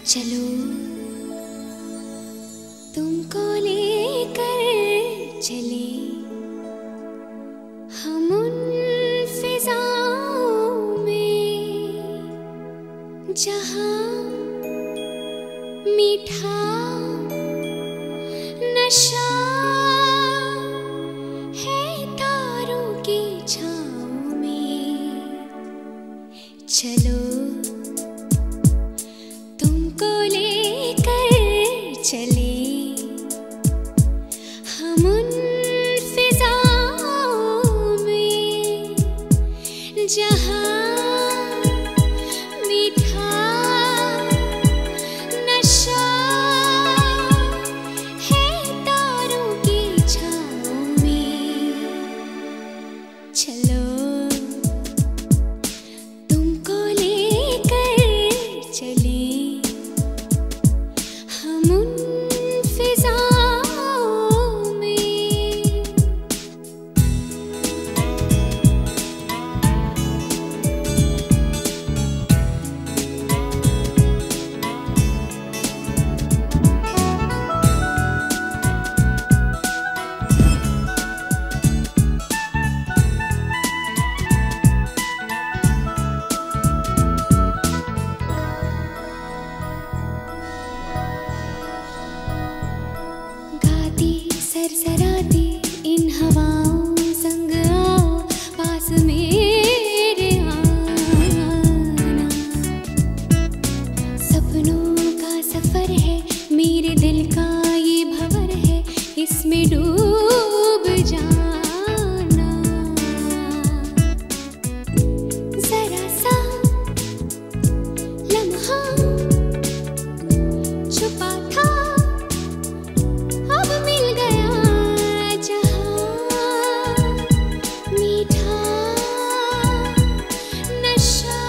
चलो तुमको लेकर चले हम उन फिजाओं में जहाँ मीठा नशा है तारों की छाँव में। चलो तुमको लेकर चले हम उन फिजाओं में जहाँ मीठा नशा है तारों की छाँव में। चलो तुमको लेकर चले हम उन फिजाओं में। गाती सरसराती इन हवाओं संग आओ पास मेरे आना। सपनों का सफर है मेरे दिल का ये भंवर है इसमें डूब जाना। जरा सा लम्हा छुपा था अब मिल गया जहाँ मीठा नशा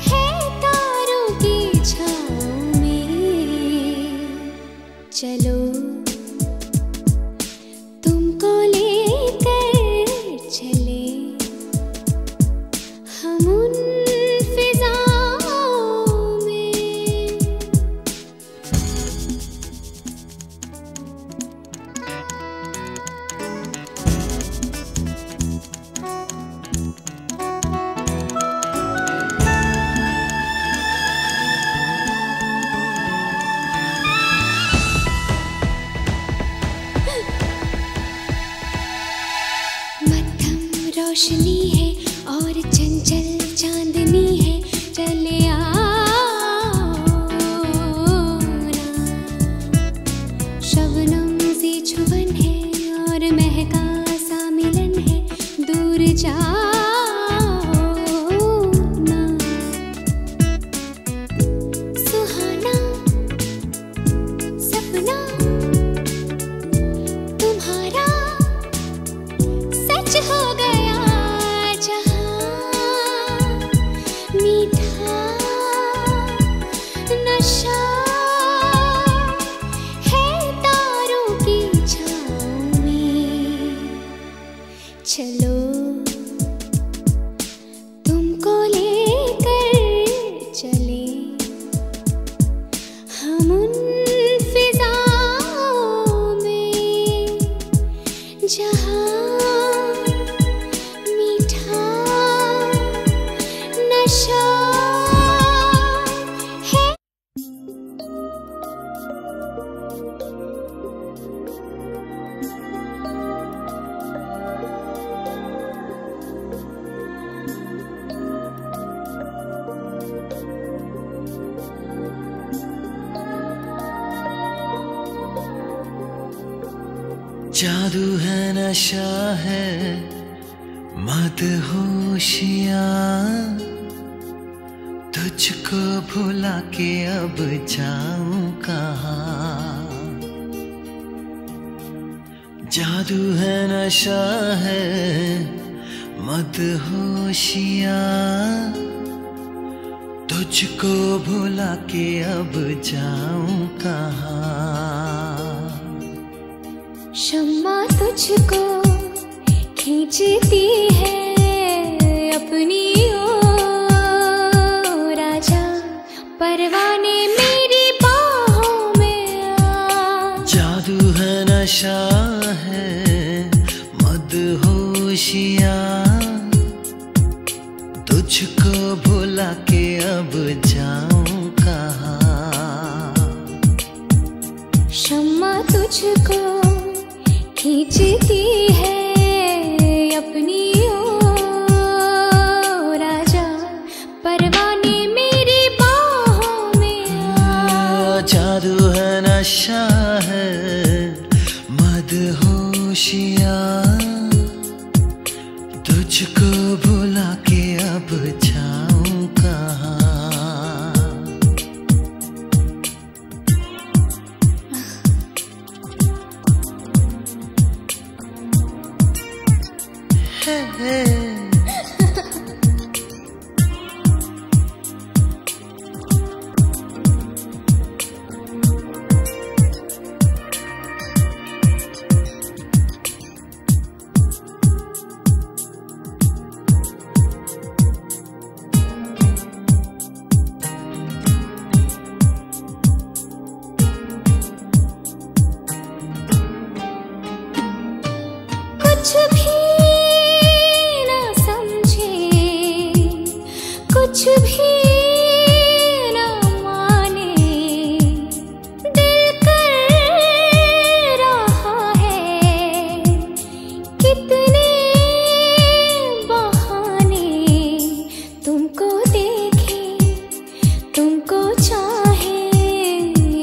है तारों की छाँव में। चलो तुमको लेकर चले हम उन फिजाओं में। मध्यम रोशनी है और चंचल चांदनी है चले आओ ना। शबनम सी छुबन है और महका सा मिलन है दूर जाओ ना। सुहाना सपना तुम्हारा सच हो गया जहाँ मीठा नशा है तारों की छाँव में। चलो तुमको लेकर चले हम उन फिजाओं में जहाँ मीठा नशा है। जादू है नशा है मदहोशियाँ तुझको भुला के अब जाऊं कहाँ। जादू है नशा है मदहोशियाँ तुझको भुला के अब जाऊं कहाँ। शम्मा तुझको खींचती है अपनी ओर आजा भुला के अब जाऊं कहाँ। शम्मा तुझको खींचती है अपनी ओर, आजा परवाने मेरी बाहों में आ। जादू है नशा है मदहोशिया, तुझको भुला के अब जाऊं कहाँ। कुछ भी ना समझे, कुछ भी ना माने, दिल कर रहा है कितने बहाने। तुमको देखे तुमको चाहे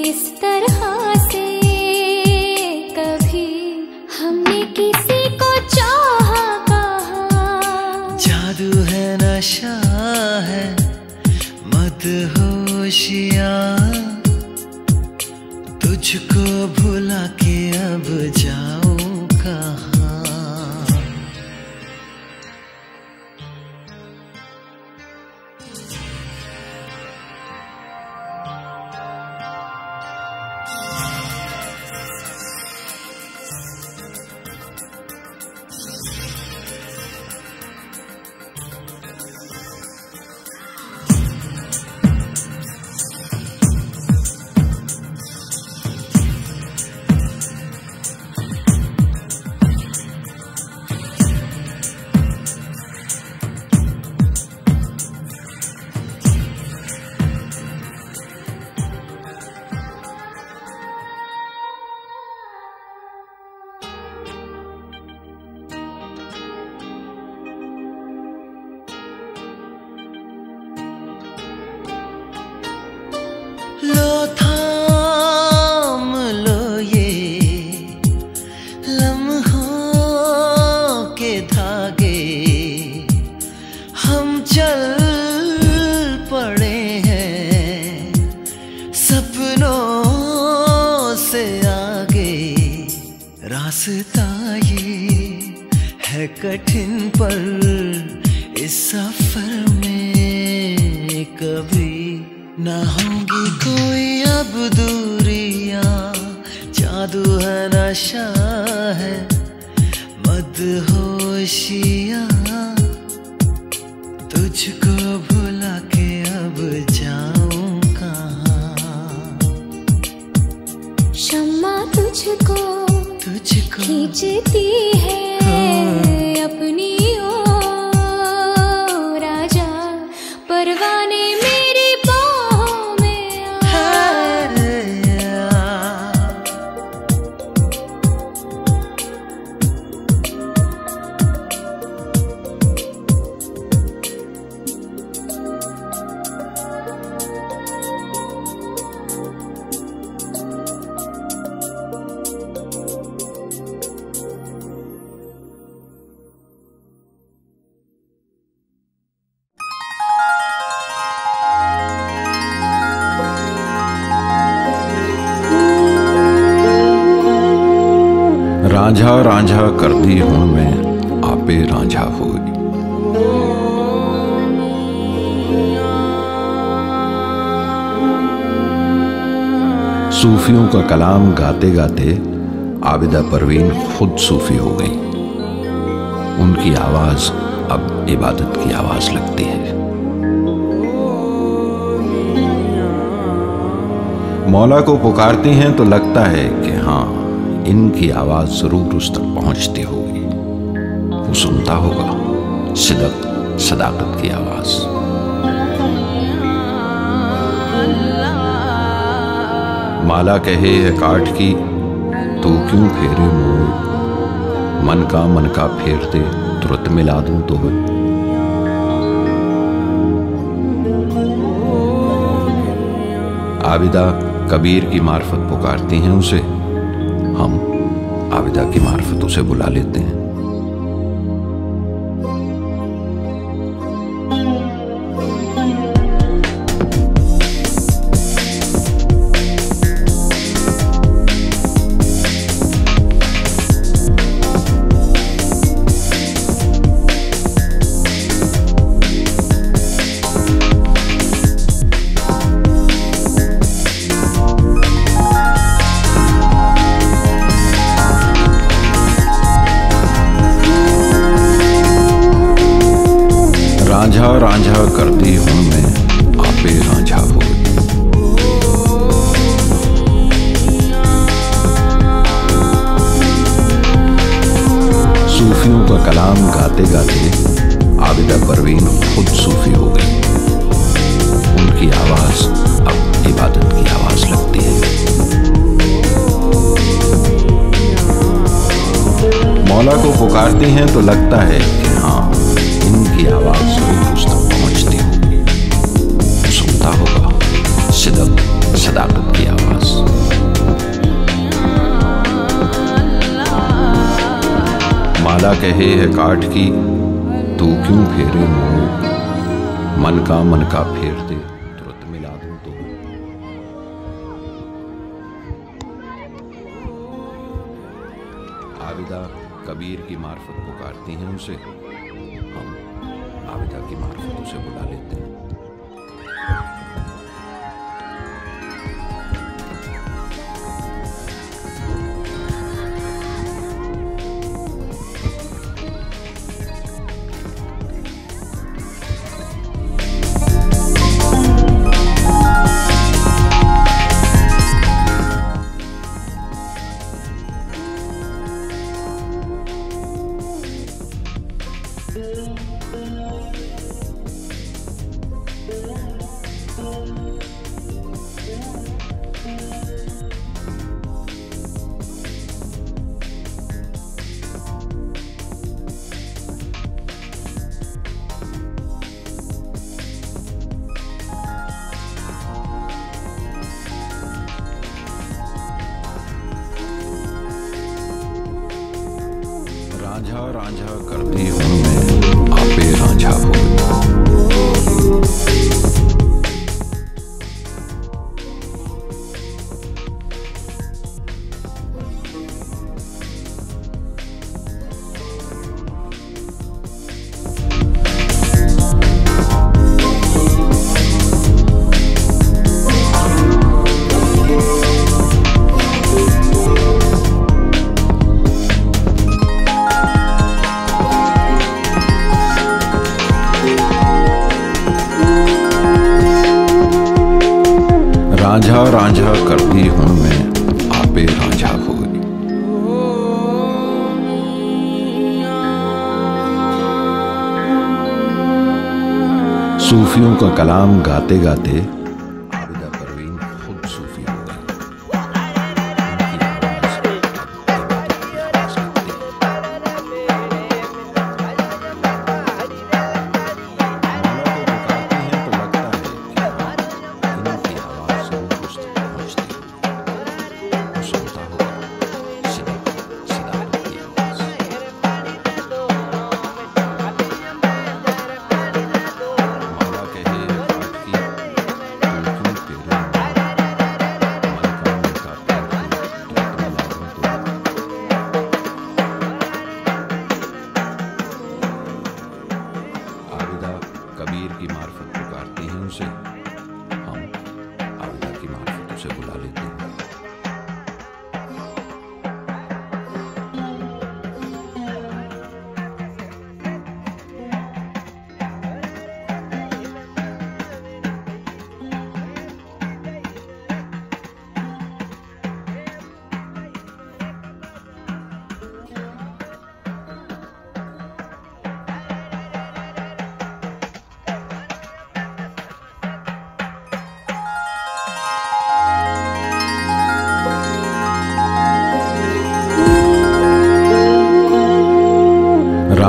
इस तरह से, कभी हमने किसी को चाहा कहाँ। जादू है नशा है मदहोशिया, तुझको भुला के अब जाऊं कहाँ। लो थाम लो ये लम्हों के धागे, हम चल पड़े हैं सपनों से आगे। रास्ता ये है कठिन पर इस सफर में कभी ना होगी कोई अब दूरियां। जादू है नशा है मदहोशिया, तुझको भुला के अब जाऊं कहाँ। शम्मा तुझको खींचती है अपनी ओर, आजा परवाने मेरी बाहों में आ। रांझा रांझा करदी हूँ मैं आपे रांझा हुई। सूफियों का कलाम गाते गाते आबिदा परवीन खुद सूफी हो गई। उनकी आवाज अब इबादत की आवाज लगती है। मौला को पुकारती हैं तो लगता है कि हाँ, इनकी आवाज जरूर उस तक पहुंचती होगी। वो सुनता होगा सिदक सदाकत की आवाज। माला कहे है काठ की तू क्यों फेरे मोड़, मन का फेर दे तुरंत मिला दूं तो मैं। आबिदा कबीर की मार्फत पुकारती हैं उसे, हम आबिदा की मार्फत उसे बुला लेते हैं। रांझा रांझा करती हूं मैं आपे रांझा हो। सूफियों का कलाम गाते गाते आबिदा परवीन खुद सूफी हो गई। उनकी आवाज अब इबादत की आवाज लगती है। मौला को पुकारती हैं तो लगता है कि हाँ, इनकी आवाज उस तक पहुंचती होगी, सुनता होगा सिदक सदाकत की आवाज। माला कहे है काठ की तू क्यों फेरे मोड़, मन का फेर दे तुरंत मिला दूं तो। आबिदा कबीर की मार्फत पुकारती हैं उसे, हम आबिदा की मार्फत उसे बुला लेते हैं। रांझा रांझा करती हूं मैं आपे रांझा हो। रांझा रांझा करती हूं मैं आपे रांझा हो। सूफियों का कलाम गाते गाते आबिदा परवीन खुद सूफी हो गई। कबीर की मार्फत पुकारती हैं उसे, हम आबिदा की मार्फत उसे बुला लेते हैं।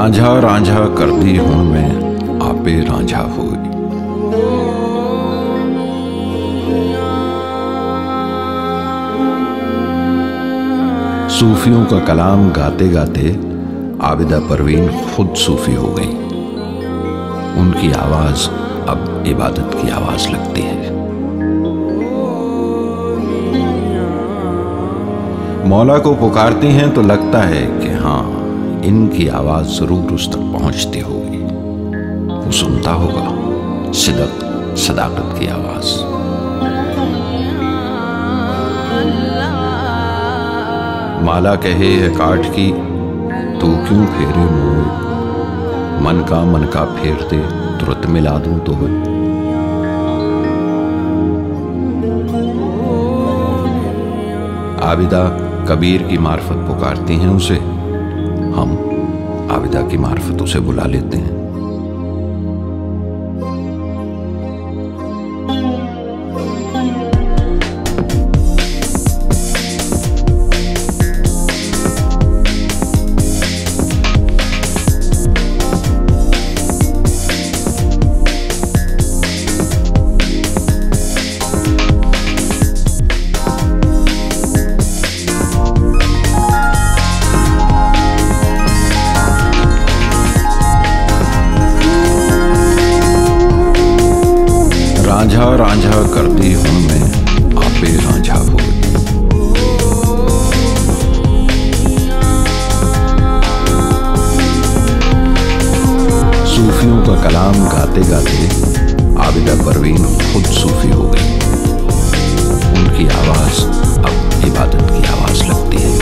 रांझा रांझा करदी हूं मैं आपे रांझा होई। सूफियों का कलाम गाते गाते आबिदा परवीन खुद सूफी हो गई। उनकी आवाज अब इबादत की आवाज लगती है। मौला को पुकारती हैं तो लगता है कि हाँ, इनकी आवाज जरूर उस तक पहुंचती होगी। वो सुनता होगा सिदक सदाकत की आवाज। माला कहे है काठ की तू क्यों फेरे मोड़, मन का फेर दे तुरंत मिला दूं तो। आबिदा कबीर की मार्फत पुकारती हैं उसे, हम आबिदा की मार्फत उसे बुला लेते हैं। रांझा रांझा करदी हूं मैं आपे रांझा होई। सूफियों का कलाम गाते गाते आबिदा परवीन खुद सूफी हो गई। उनकी आवाज अब इबादत की आवाज लगती है।